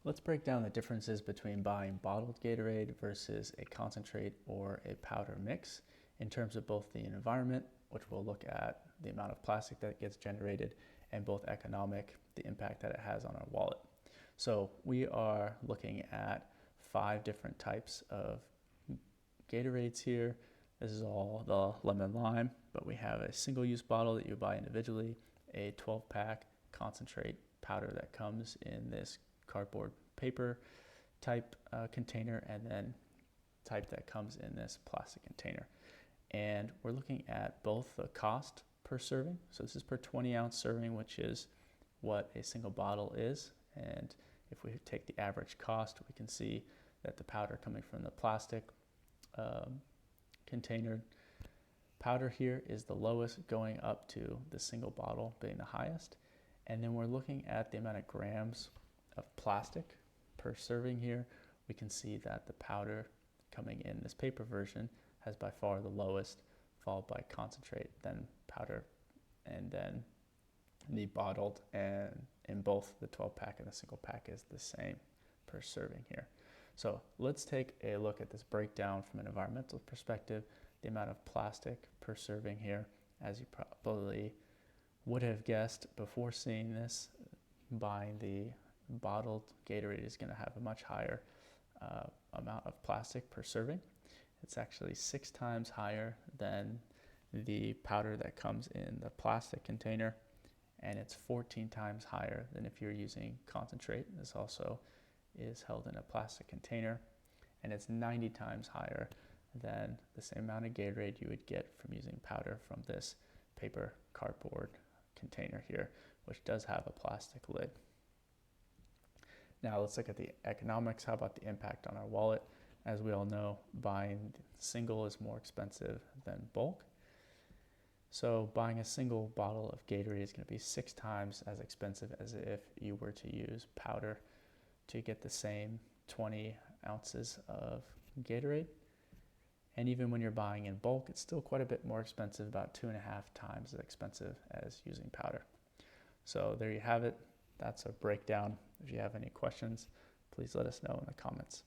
Let's break down the differences between buying bottled Gatorade versus a concentrate or a powder mix in terms of both the environment, which we'll look at the amount of plastic that gets generated, and both economic, the impact that it has on our wallet. So we are looking at 5 different types of Gatorades here. This is all the lemon lime, but we have a single-use bottle that you buy individually, a 12-pack concentrate powder that comes in this cardboard paper type container, and then type that comes in this plastic container. And we're looking at both the cost per serving. So this is per 20-ounce serving, which is what a single bottle is. And if we take the average cost, we can see that the powder coming from the plastic container powder here is the lowest, going up to the single bottle being the highest. And then we're looking at the amount of grams of plastic per serving here. We can see that the powder coming in this paper version has by far the lowest, followed by concentrate, then powder, and then the bottled, and in both the 12-pack and the single pack is the same per serving here. So let's take a look at this breakdown from an environmental perspective. The amount of plastic per serving here, as you probably would have guessed before seeing this, buying the bottled Gatorade is going to have a much higher amount of plastic per serving. It's actually 6 times higher than the powder that comes in the plastic container, and it's 14 times higher than if you're using concentrate. This also is held in a plastic container, and it's 90 times higher than the same amount of Gatorade you would get from using powder from this paper cardboard container here, which does have a plastic lid. Now let's look at the economics. How about the impact on our wallet? As we all know, buying single is more expensive than bulk. So buying a single bottle of Gatorade is going to be 6 times as expensive as if you were to use powder to get the same 20 ounces of Gatorade. And even when you're buying in bulk, it's still quite a bit more expensive, about 2.5 times as expensive as using powder. So there you have it. That's a breakdown. If you have any questions, please let us know in the comments.